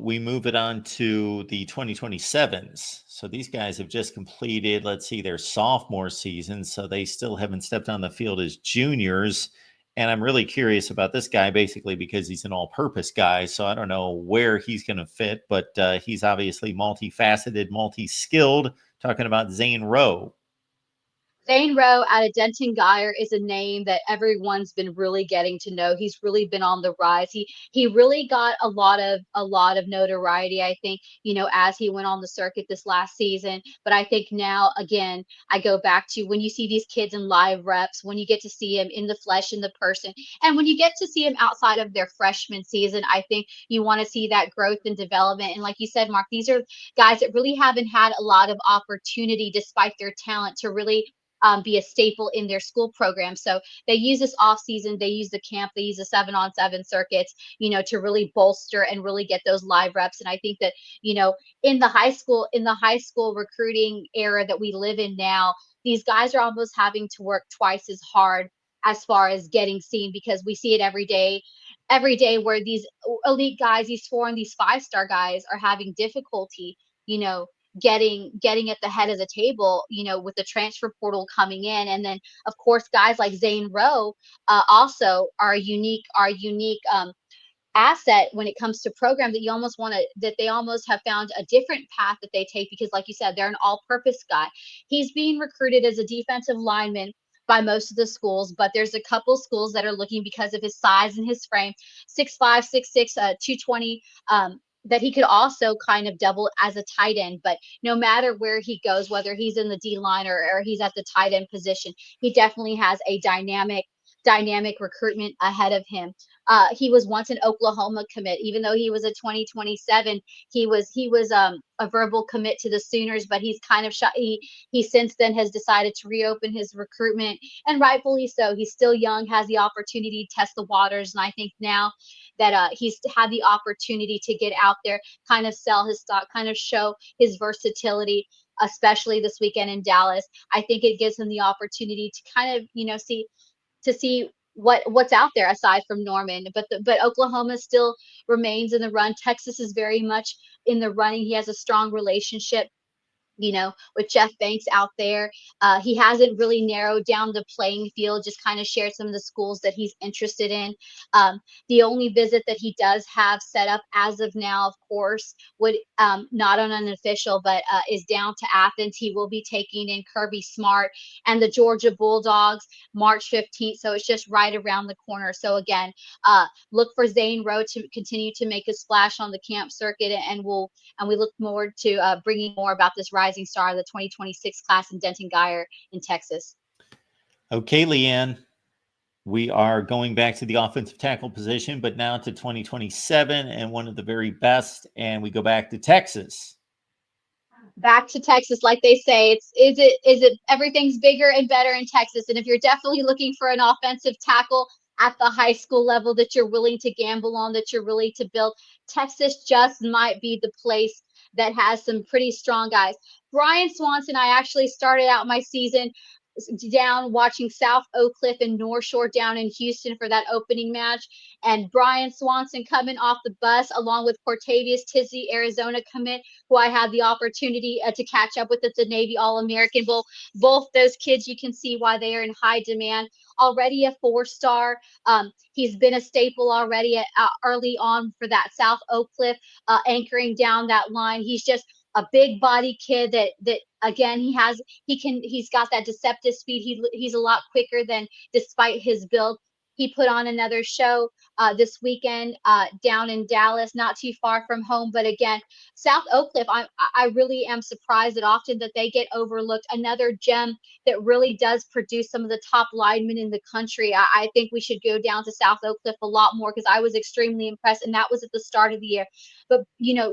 We move it on to the 2027s. So these guys have just completed, let's see, their sophomore season. So they still haven't stepped on the field as juniors. And I'm really curious about this guy basically because he's an all purpose guy. So I don't know where he's going to fit, but he's obviously multifaceted, multi skilled. Talking about Zane Rowe. Zane Rowe out of Denton Guyer is a name that everyone's been really getting to know. He's really been on the rise. He really got a lot of notoriety, I think, as he went on the circuit this last season. But I think now again, I go back to when you see these kids in live reps, when you get to see him in the flesh, in the person, and when you get to see him outside of their freshman season, I think you want to see that growth and development. And like you said, Mark, these are guys that really haven't had a lot of opportunity despite their talent to really be a staple in their school program. So they use this off season, they use the camp, they use the 7-on-7 circuits, to really bolster and really get those live reps. And I think that, in the high school recruiting era that we live in now, these guys are almost having to work twice as hard as far as getting seen, because we see it every day where these elite guys, these 4 and these 5-star guys are having difficulty, you know, getting at the head of the table, with the transfer portal coming in. And then of course guys like Zane Rowe also are a unique asset when it comes to program that you almost want to that they almost have found a different path that they take, because like you said, they're an all-purpose guy. He's being recruited as a defensive lineman by most of the schools, but there's a couple schools that are looking because of his size and his frame, 6'5", 6'6", 220, that he could also kind of double as a tight end. But no matter where he goes, whether he's in the D line or he's at the tight end position, he definitely has a dynamic recruitment ahead of him. He was once an Oklahoma commit, even though he was a 2027. He was a verbal commit to the Sooners, but he's kind of shot. He since then has decided to reopen his recruitment, and rightfully so. He's still young, has the opportunity to test the waters, and I think now that he's had the opportunity to get out there, kind of sell his stock, kind of show his versatility, especially this weekend in Dallas. I think it gives him the opportunity to kind of, see what's out there aside from Norman. But Oklahoma still remains in the run. Texas is very much in the running. He has a strong relationship, with Jeff Banks out there. He hasn't really narrowed down the playing field, just kind of shared some of the schools that he's interested in. The only visit that he does have set up as of now, of course, would not on an official, but is down to Athens. He will be taking in Kirby Smart and the Georgia Bulldogs March 15th. So it's just right around the corner. So again, look for Zane Rowe to continue to make a splash on the camp circuit, and we look forward to bringing more about this rising star of the 2026 class in Denton Guyer in Texas. Okay, Leanne, we are going back to the offensive tackle position, but now to 2027 and one of the very best, and we go back to Texas. Back to Texas, like they say, is it everything's bigger and better in Texas. And if you're definitely looking for an offensive tackle at the high school level that you're willing to gamble on, that you're willing to build, Texas just might be the place that has some pretty strong guys. Brian Swanson, I actually started out my season down watching South Oak Cliff and North Shore down in Houston for that opening match. And Brian Swanson coming off the bus along with Cortavius Tisby, Arizona commit, who I had the opportunity to catch up with at the Navy All-American Bowl. Both those kids, you can see why they are in high demand. Already a 4-star. He's been a staple already early on for that South Oak Cliff, anchoring down that line. He's just a big body kid that again he's got that deceptive speed. He's a lot quicker than, despite his build. He put on another show this weekend down in Dallas, not too far from home. But again, South Oak Cliff, I really am surprised that often that they get overlooked. Another gem that really does produce some of the top linemen in the country. I think we should go down to South Oak Cliff a lot more, because I was extremely impressed, and that was at the start of the year. But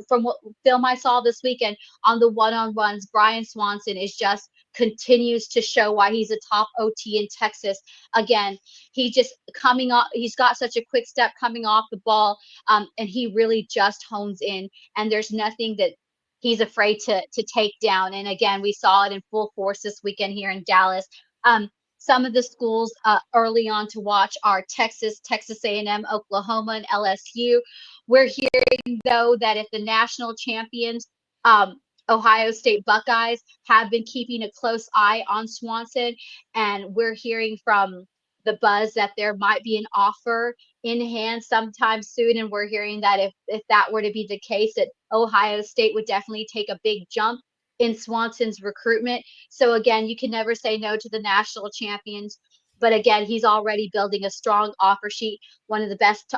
from what film I saw this weekend on the one-on-ones, Brian Swanson is just continues to show why he's a top OT in Texas. Again, he just coming off, he's got such a quick step coming off the ball, and he really just hones in, and there's nothing that he's afraid to take down. And again, we saw it in full force this weekend here in Dallas. Some of the schools early on to watch are Texas A&M, Oklahoma, and LSU. We're hearing though that if the national champions, um, Ohio State Buckeyes, have been keeping a close eye on Swanson, and we're hearing from the buzz that there might be an offer in hand sometime soon. And we're hearing that if that were to be the case, that Ohio State would definitely take a big jump in Swanson's recruitment. So again, you can never say no to the national champions. But again, he's already building a strong offer sheet, one of the best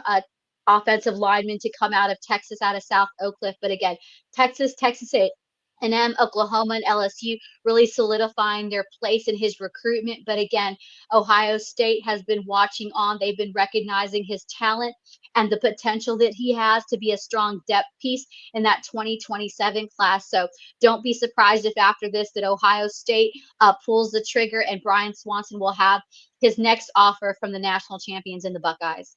offensive linemen to come out of Texas, out of South Oak Cliff. But again, Texas A&M, Oklahoma, and LSU really solidifying their place in his recruitment. But again, Ohio State has been watching on. They've been recognizing his talent and the potential that he has to be a strong depth piece in that 2027 class. So don't be surprised if after this that Ohio State pulls the trigger and Brian Swanson will have his next offer from the national champions in the Buckeyes.